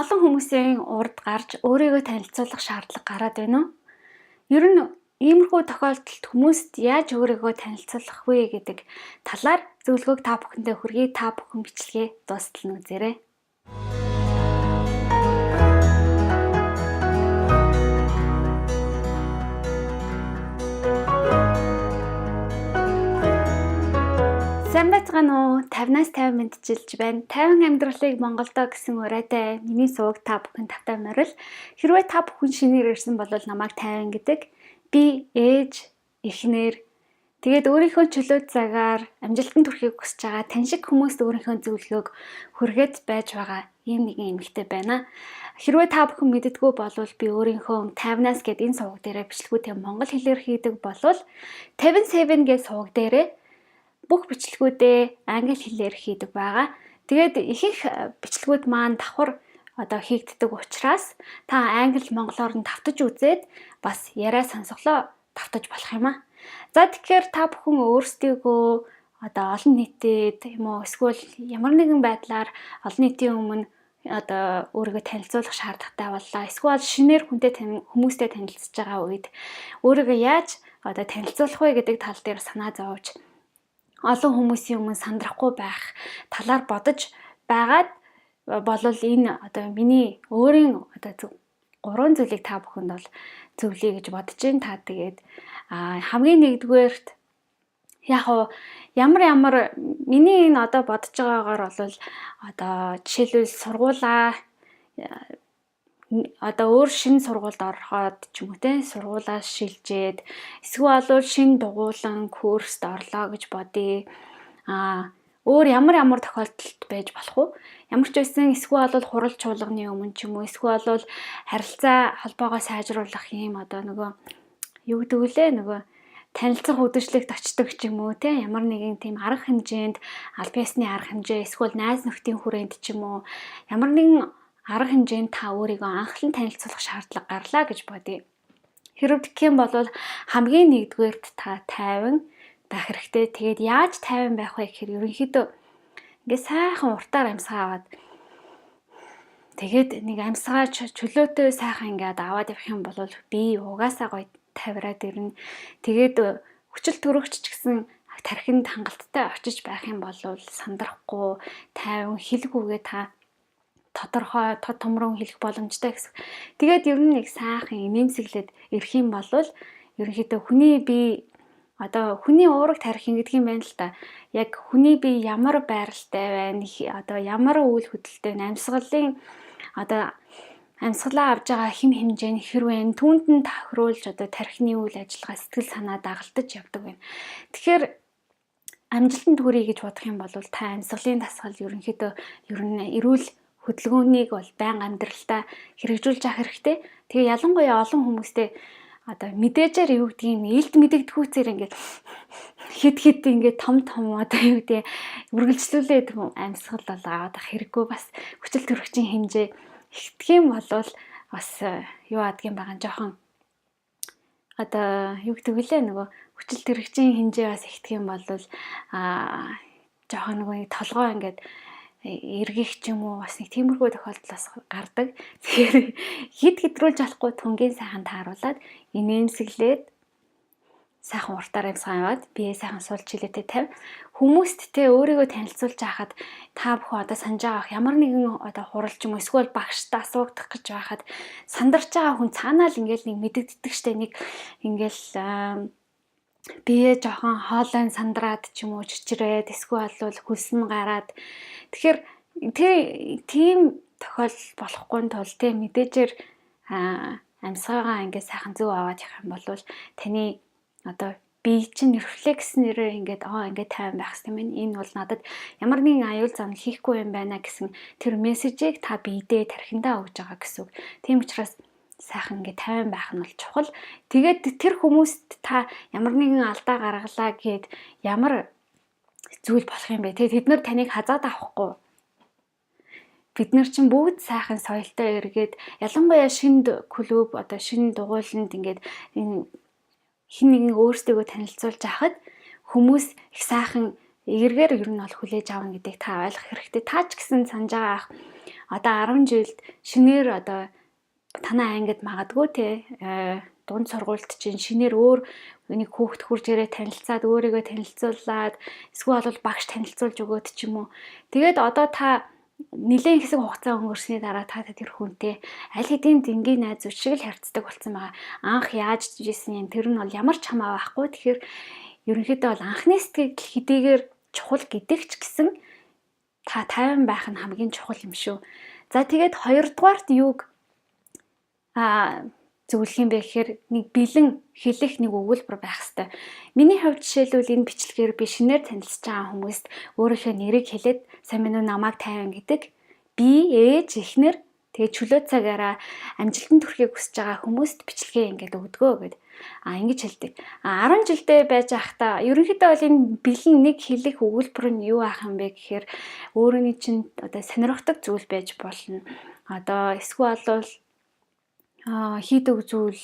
олон хүмүүсийн урд гарч өөрийгөө танилцуулах шаардлага гараад байна уу? Ер нь иймэрхүү тохиолдолд хүмүүст яаж өөрийгөө танилцуулах вэ гэдэг талаар зөвлөгөөг та бүхэндээ хүргэе. Та бүхэн бичлэгээ дуустал нь үзээрэй. Сайн байцгаана уу? 50-аас 50 мэдчилж байна. 50 амьдралыг Монголдо гэсэн ураатай миний суваг та бүхэн тавтай морил. Хэрвээ та бүхэн шинээр ирсэн бол намайг 50 гэдэг. Би ээж, эхнэр, тэгээд өөрийнхөө чөлөө цагаар амжилтанд хүрэхийг хүсэж байгаа тань шиг хүмүүст өөрийнхөө зөвлөгөөг хүргээд байж байгаа ийм нэгэн эмэгтэй байна. Хэрвээ та бүхэн мэддэггүй бол би өөрийнхөө 50-аас гээд энэ суваг дээрээ бичлэгүүдээ монгол хэлээр хийдэг болвол 57 гэж суваг дээрээ бүх бичлэгүүдээ англи хэлээр хийдэг байгаа. Тэгээд ихэнх бичлэгүүд маань давхар хийгддэг учраас та англи монголоор нь давтаж үзээд бас яриа сонсголоо давтаж болох юм аа. За тэгэхээр та бүхэн өөрсдийгөө олон нийтэд юм уу эсвэл ямар нэгэн байдлаар олон нийтийн өмнө өөрийгөө танилцуулах шаардлагатай боллоо. Эсвэл шинээр хүмүүстэй танилцж байгаа үед өөрийгөө яаж танилцуулах вэ гэдэг тал дээр санаа зовж олон хүмүүсийн өмнө сандрахгүй байх талаар бодож байгаад болвол энэ миний өөрийн гурван зүйлийг та бүхэнд бол зөвлөе гэж бодож байна. Та тэгээд хамгийн нэгдүгээрт ямар миний энэ бодож байгаагаар бол жишээлбэл сургуулаа өөр шинэ сургуульд ороход ч юм уу те сургуулаа шилжээд эсвэл шинэ дугуулan курст орлоо гэж бодъё. Өөр ямар тохиолдолд байж болох вэ? Ямар ч байсан эсвэл хурал чуулганы өмнө ч юм уу эсвэл харилцаа холбоогоо сайжруулах юм юу гэдэг вүлээ танилцах үдшилтэд очдог ч юм уу те ямар нэгэн тийм арга хэмжээнд аль биесны арга хэмжээ эсвэл найз нөхдийн хүрээнд ч юм уу ямар нэгэн арга хэмжээнд та өөрийгөө анхлан танилцуулах шаардлага гарлаа гэж бодъё. Хэрвээ тэгэх юм бол хамгийн нэгдүгээрт та тайван байх хэрэгтэй. Тэгээд яаж тайван байх вэ гэхээр ерөнхийдөө ингээд сайхан уртаар амьсгаа аваад тэгээд нэг амьсгаа чөлөөтэй сайхан ингээд аваад явах юм бол би угаасаа гоё тавираад ирнэ. Тэгээд хүчил төрөгч ч гэсэн тархинд хангалттай очиж байх юм бол сандрахгүй тайван хэлгүүгээ та тодорхой тод томрон хэлэх боломжтой гэсэн. Тэгээд ер нь нэг сайхан инээмсэглээд ирэх юм бол ерөнхийдөө хүний бие хүний уураг тарих ингэдэг юм байна л да. Яг хүний бие ямар байралтай байна, ямар үйл хөдлөлттэй амьсгалын амьсгалаа авж байгаа хэм хэмжээ нь хэр байна, түүнд нь тохируулж тархины үйл ажиллагаа сэтгэл санаа дагалдаж явдаг байна. Тэгэхээр амжилтанд хүрье гэж бодох юм бол та амьсгалын дасгал ерөнхийдөө эрүүл хөдөлгөөнийг бол байнга амьдралдаа хэрэгжүүлж авах хэрэгтэй. Тэгээ ялангуяа олон хүмүүстэй мэдээжээр юу гэдгийг ээлд мэдэгдэхүйцээр ингээд хэд ингээд том юу гэдэг үргэлжлүүлээд амьсгал бол аваад ах хэрэггүй бас хүчил төрөгчийн хэмжээ ихтгэх юм бол бас юу адгийн байгаа жоохон юу гэдэг вүлээ хүчил төрөгчийн хэмжээ бас ихтгэх юм бол жоохон толгой ингээд эргэх ч юм уу бас нэг тиймэрхүү тохиолдол бас гардаг. Тэгэхээр хид хэдрүүлж болохгүй түнгийн сайхан тааруулаад инээмсэглээд сайхан уртаар амьсгаа аваад бие сайхан сул жилетээ тавь. Хүмүүст өөрийгөө танилцуулж байхад та бүхэн санаж байгаа ямар нэгэн хурал ч юм уу эсвэл багштай асуугдах гэж байхад сандарч байгаа хүн цаанаа л ингээл нэг мэдэгддэг штэ нэг ингээл бие жоохон хоолой сандраад ч юм уу чичрээд эсвэл хөлс нь гараад тэгэхээр тийм тохиол болохгүй тул мэдээжээр амьсгаагаа ингээд сайхан зөв аваад явах юм бол таны бие чинь рефлекс нэрээр ингээд тайван байх хэрэгтэй байна. Энэ бол надад ямар нэгэн аюул зам хийхгүй юм байна гэсэн тэр мессежийг та биедээ тархиндаа өгж байгаа гэсэн үг. Тийм учраас сайхан ингээд тайван байх нь бол чухал. Тэгээд тэр хүмүүст та ямар нэгэн алдаа гаргалаа гэд ямар зүйл болох юм бэ? Тэгээд тэд нар таныг хазаад авахгүй. Бид нар чинь бүгд сайхан соёлтой эргээд ялангуяа шинэ клуб шинэ дугуйланд ингээд хин нэгэн өөрсдийгөө танилцуулж авахад хүмүүс их сайхан эергээр ер нь бол хүлээж авна гэдгийг та ойлгох хэрэгтэй. Та ч гэсэн санаж байгаа одоо 10 жилд шинээр одоо танаа ангид магадгүй те дунд сургуульд чинь шинээр өөр нэг хүүхэд хурж ирээ танилцаад өөрийгөө танилцуулаад эсвэл бол багш танилцуулж өгөөд ч юм уу. Тэгээд одоо та нэлээд хэсэг хугацаа өнгөрсний дараа та тэр хүнтэй аль хэдийн дэнгийн найз зүг шиг л харьцдаг болсон байгаа. Анх яаж жийсэн юм тэр нь бол ямар ч хамаа байхгүй. Тэгэхээр ерөнхийдөө бол анхны сэтгэл хэдийгээр чухал гэдэг ч гэсэн та тайван байх нь хамгийн чухал юм шүү. За тэгээд хоёрдугаарт юуг зөвлөх юм бэ гэхээр нэг бэлэн хэлэх нэг өгүүлбэр байх хэрэгтэй. Миний хувьд жишээлбэл энэ бичлэгээр би шинээр танилцж байгаа хүмүүст өөрийнхөө нэрийг хэлээд сайн минь намайг тайван гэдэг. Би ээж эхнэр тэгээ чөлөө цагаараа амжилтанд хүрэхийг хүсэж байгаа хүмүүст бичлэгээ ингээд өгдгөө гэд. Ингэж хэлдэг. 10 жилдээ байж байхдаа ерөнхийдөө бол энэ бэлэн нэг хэлэх өгүүлбэр нь юу аах юм бэ гэхээр өөрөөний чинь одоо сонирхдаг зүйл байж болно. Одоо эсвэл бол хийдэг зүйл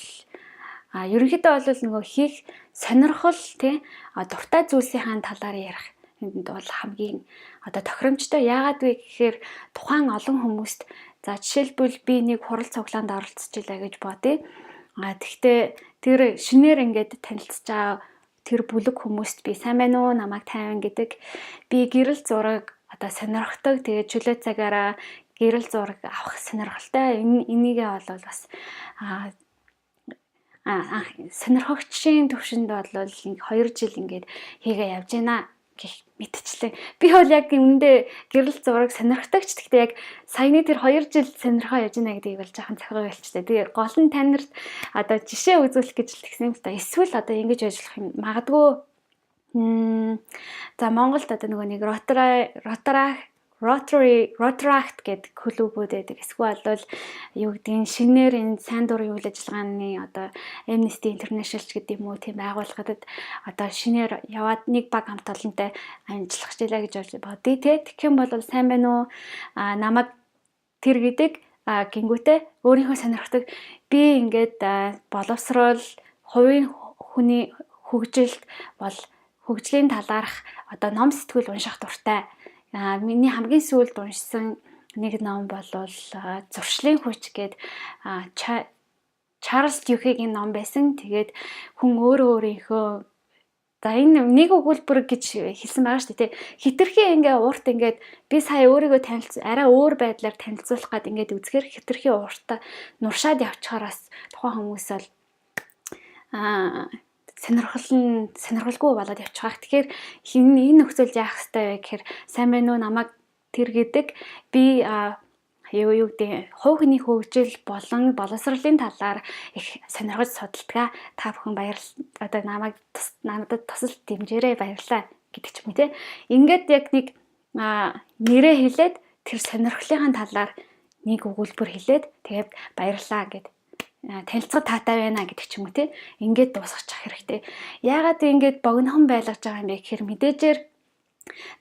ерөнхийдөө бол нөгөө хийх сонирхол тий дуртай зүйлсийн талаар ярих энд бол хамгийн одоо тохиромжтой. Яагаад вэ гэхээр тухайн олон хүмүүст за жишээлбэл би нэг хурал цуглаанд оролцчихлаа гэж бодъё. Тэгтээ тэр шинээр ингээд танилцж байгаа тэр бүлэг хүмүүст би сайн байна уу намайг тайван гэдэг. Би гэрэл зураг одоо сонирхдаг. Тэгээ чөлөө цагаараа гэрэл зураг авах сонирхолтой. Энийгээ бол бас сонирхогчийн төвшөнд бол 2 жил ингээд хийгээ явж байна гэх мэдчлээ. Би бол яг үүндээ гэрэл зураг сонирхдаг ч гэхдээ яг саяны тэр 2 жил сонирхоо явж байна гэдгийг бол жоохон цахиу хэлчихлээ. Тэгээ гол нь танарт одоо жишээ үзүүлэх гэж л тэгсэн юм л да. Эсвэл одоо ингэж ажиллах юм магадгүй за Монголд одоо нөгөө нэг Rotaract гэдэг клубүүд байдаг. Эсвэл бол юу гэдгийг шинээр энэ сайн дурын үйл ажиллагааны одоо Amnesty International ч гэдэг юм уу тийм байгууллагад одоо шинээр яваад нэг баг хамт олонтой ажиллах хичээлээ гэж бодъё те. Тэгэх юм бол сайн байна уу? Намайг тэр гэдэг гингүүтээ өөрийнхөө сонирхдаг би ингээд боловсрол хувийн хүний хөгжилд бол хөгжлийн талаарх одоо ном сэтгүүл унших дуртай. Миний хамгийн сүүлд уншсан нэг ном бол Зуршлын хүч гээд Чарлз Дюкигийн ном байсан. Тэгээд хүн өөрийнхөө за энэ нэг өгүүлбэр гэж хэлсэн байгаа шүү дээ. Хитрхи ингээ урт ингээд би сая өөрийгөө арай өөр байдлаар танилцуулах гээд ингээд үзэхэр хитрхи урт нуршаад явчихараас тухайн хүмүүс бол сонирхолгүй болоод явчих. Тэгэхээр энэ нөхцөлд яах ёстой вэ гэхээр сайн байна уу намайг тэр гэдэг би юу гэдэг хувь хүний хөгжил болон боловсролын талаар их сонирхож судалдаг. Та бүхэн одоо надад тусалж дэмжээрэй баярлалаа гэдэг ч юм уу те. Ингээд яг нэг нэрээ хэлээд тэр сонирхлын талаар нэг өгүүлбэр хэлээд тэгээд баярлалаа гэд танилцах таатай байна гэдэг ч юм уу те. Ингээд дуусгачих хэрэгтэй. Яагаад ингээд богинохон байлгаж байгаа юм бэ гэхээр мэдээжээр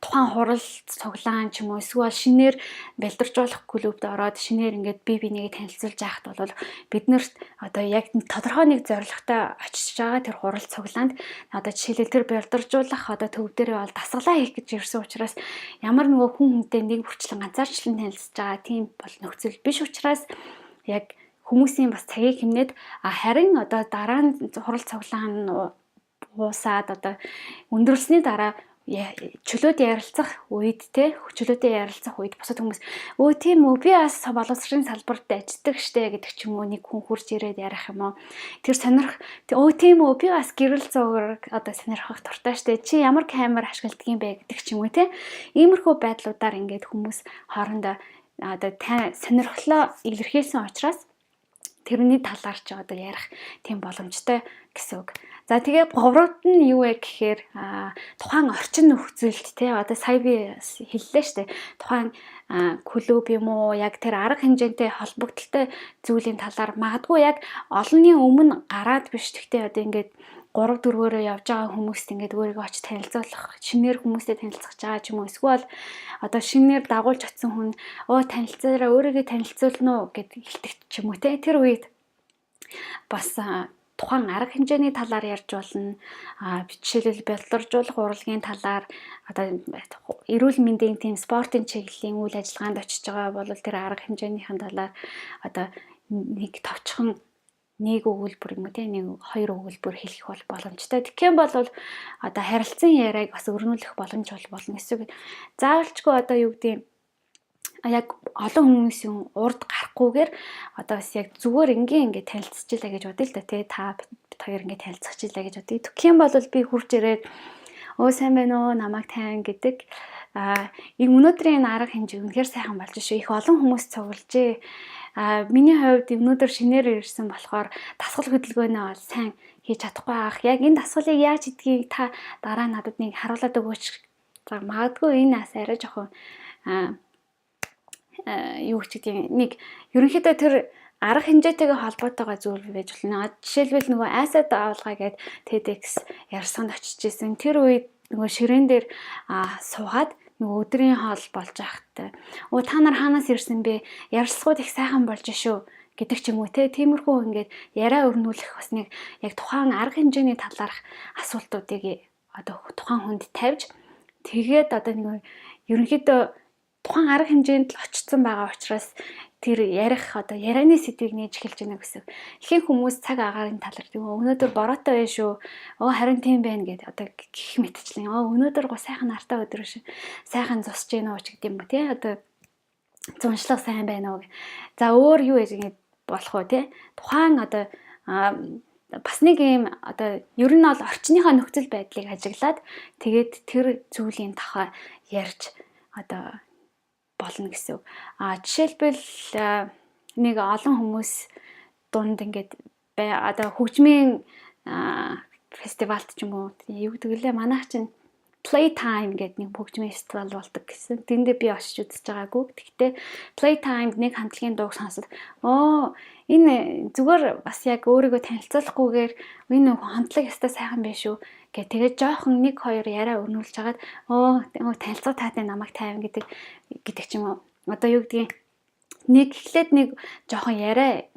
тухайн хурал цуглаан ч юм уу эсвэл шинээр бэлдэржүүлэх клубд ороод шинээр ингээд бие бинийгээ танилцуулж яахад бол биднэрт одоо яг тодорхой нэг зорилготой очиж байгаа тэр хурал цуглаанд одоо жишээлбэл тэр бэлдэржүүлэх одоо төв дээрээ бол дасгалаа хийх гэж ирсэн учраас ямар нөгөө хүн хүнтэй нэг бүрчлэн ганцаарчлан танилцж байгаа тийм бол нөхцөл биш учраас яг хүмүүсийн бас цагийг хэмнээд харин одоо дараа нь хурал цуглаан уусаад одоо өндөрлсөний дараа чөлөөд ярилцах үед те чөлөөтэй ярилцах үед бусад хүмүүс өө тийм үү би бас боловсрын салбарт ажилладаг штэ гэдэг ч юм уу нэг хүн хурж ирээд ярих юм уу тэр сонирх өө тийм үү би бас гэрэл зураг одоо сонирхох дуртай штэ чи ямар камер ашигладаг юм бэ гэдэг ч юм уу те иймэрхүү байдлуудаар ингээд хүмүүс хоорондоо одоо сонирхлоо илэрхийлсэн учраас тэрний талаар ч одоо ярих тийм боломжтой гэсэн үг. За тэгээ говрууд нь юу вэ гэхээр тухайн орчин нөхцөлд те одоо сая би хэллээ штэ тухайн клуб юм уу яг тэр арга хэмжээтэй холбогдолтой зүйлийн талаар магадгүй яг олонний өмнө гараад биш гэхдээ одоо ингээд 3-4-өөр явж байгаа хүмүүст ингээд өөрийгөө очиж танилцуулах шинээр хүмүүстэй танилцах байгаа ч юм уу эсвэл одоо шинээр дагуулж очисон хүн танилцаараа өөрийгөө танилцуулна уу гэд хэлдэг ч юм уу те тэр үед бас тухайн арга хэмжээний талаар ярьж болно. Жишээлбэл бэлтаржуулах урлагийн талаар одоо эрүүл мэндийн тийм спортын чиглэлийн үйл ажиллагаанд очиж байгаа бол тэр арга хэмжээнийхэн талаар одоо нэг товчхон нэг өгүүлбэр юм уу тийм нэг хоёр өгүүлбэр хэлэх бол боломжтой. Тэгэх юм бол одоо харилцан яриаг бас өрнүүлэх боломж болно гэсэн. Заавалчгүй одоо юу гэдэг яг олон хүмүүсийн урд гарахгүйгээр одоо бас яг зүгээр ингээ танилцчихлаа гэж бодъё л да тий та хоёр ингээ танилцчихлаа гэж бодъё. Тэгэх юм бол би хурж ирээд өө сайн байна уу намайг тань гэдэг энэ өнөөдрийн арга хэмжээ үнэхээр сайхан болж шүү. Их олон хүмүүс цуглжээ. Миний хувьд өнөөдөр шинээр ирсэн болохоор дасгал хөдөлгөөнөө бол сайн хийж чадахгүй ах. Яг энэ дасгалыг яаж хийдгийг та дараа надад нэг харуулад өгөөч. Магадгүй энэ бас арай жоохон юу ч гэдэг нэг ерөнхийдөө тэр арга хэмжээтэйгээ холбоотойгоо зүйл байж болно. Жишээлбэл нөгөө Asset авалгаа гээд TEDx ярьсанд очиж исэн. Тэр үед нөгөө ширээн дээр суугаад нөгөө өдрийн хоол болж байхтай. Та нар хаанаас ирсэн бэ? Ярилцлагууд их сайхан болж шүү гэдэг ч юм уу те. Тиймэрхүү ингээд яриа өрнүүлэх бас нэг яг тухайн арга хэмжээний талаарх асуултуудыг одоо тухайн хүнд тавьж тэгээд одоо нэг ерөнхийдөө тухайн арга хэмжээнд л очсон байгаа учраас тэр ярих одоо ярианы сэдвийг нээж эхэлж байна гэсэн. Ихэнх хүмүүс цаг агаарын талаар өнөөдөр бороотой байна шүү. Харин тийм байна гэдэг одоо гих мэтчлэн. Өнөөдөр сайхан нартай өдөр шүү. Сайхан зусж гин үү ч гэдэг юм ба тий. Одоо зуншлах сайн байна уу. За өөр юу гэж болох вэ тий. Тухайн одоо бас нэг юм одоо ер нь бол орчныхаа нөхцөл байдлыг ажиглаад тэгээд тэр зүйлийн тухай ярьж одоо болно гэсэн. Жишээлбэл нэг олон хүмүүс дунд ингээд одоо хөгжмийн фестивалт ч юм уу юу гэдэг лээ манайх чинь Playtime гэдэг нэг хөгжмийн фестивал болдог гэсэн. Тэндээ би очиж үзэж байгаагүй. Гэхдээ Playtime нэг хамтлагийн дууг сонсоод энэ зүгээр бас яг өөрийгөө танилцуулахгүйгээр энэ хамтлаг ястаа сайхан байх шүү гэх тэгээд жоохон нэг хоёр яриа өрнүүлж хагаад танилцуу таатай намайг тайван гэдэг ч юм уу. Одоо юу гэдгийг нэг эхлээд нэг жоохон яриа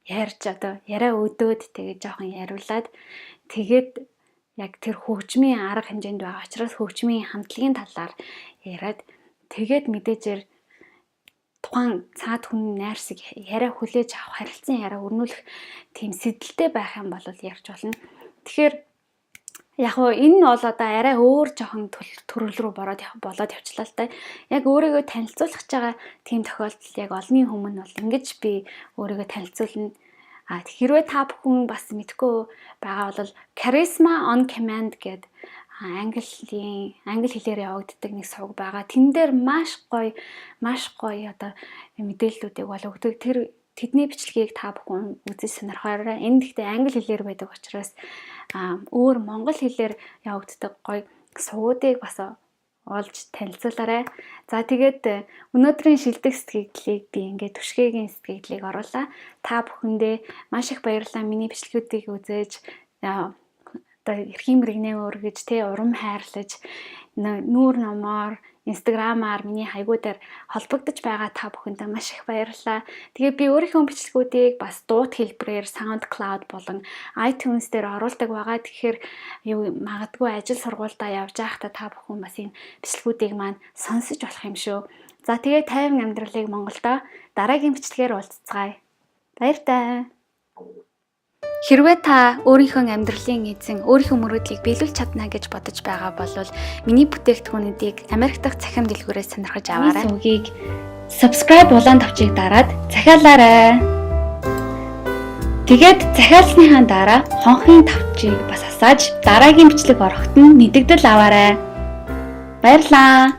ярьж одоо яриа өдөөд тэгээд жоохон яриулаад тэгээд яг тэр хөгжмийн арга хэмжээнд байгаа учраас хөгжмийн хамтлагийн талаар яриад тэгээд мэдээжээр тухайн цаад хүн найрсаг яриа хүлээж авах харилцан яриа өрнүүлэх тийм сэдэлтэй байх юм бол ярьж болно. Тэгэхээр яг энэ нь бол одоо арай өөр жоохон төрөл рүү болоод явчлаа л та. Яг өөрийгөө танилцуулах байгаа тийм тохиолдол яг олонний өмнө бол ингэж би өөрийгөө танилцуулна. Хэрвээ та бүхэн бас мэдгүй байгаа бол Charisma on Command гэдэг англи хэлээр явагддаг нэг сувг байгаа. Тэн дээр маш гоё одоо мэдээллүүдийг бол өгдөг. Тэдний бичлэгийг та бүхэн үзэж сонирхоорой. Энэ гэхдээ англи хэлээр байдаг учраас өөр монгол хэлээр явагддаг гоё сувгуудыг бас олж танилцуулаарай. За тэгээд өнөөдрийн шилдэг сэтгэгдлийг би ингээд түшгээгийн сэтгэгдлийг оруулаа. Та бүхэндээ маш их баярлалаа. Миний бичлэгүүдийг үзэж одоо эрхийн мэрэгнээ өргөж урам хайрлаж нүүр номоор Instagram-аар миний хаягуудаар холбогдож байгаа та бүхэндээ маш их баярлалаа. Тэгээ би өөрийнхөө бичлэгүүдийг бас дууд хэлбэрээр SoundCloud болон iTunes дээр оруулдаг байгаа. Тэгэхээр магадгүй ажил сургуультай явж байхдаа та бүхэн бас энэ бичлэгүүдийг маань сонсож болох юм шүү. За тэгээ тайван амьдралыг Монголдо дараагийн бичлэгээр уулзцгаая. Баяр таа. Хэрвээ та өөрийнхөө амьдралын эзэн, өөрийнхөө мөрөөдлийг биелүүлж чадна гэж бодож байгаа бол миний бүтээгдэхүүнүүдийг Америк дахь цахим дэлгүүрээс сонирхож аваарай. Сүгийг subscribe улаан тавчийг дараад захиалаарай. Тэгээд захиалсныхаа дараа хонхын тавчийг бас асааж дараагийн бичлэг ороход нь мэдэгдэл аваарай. Баярлалаа.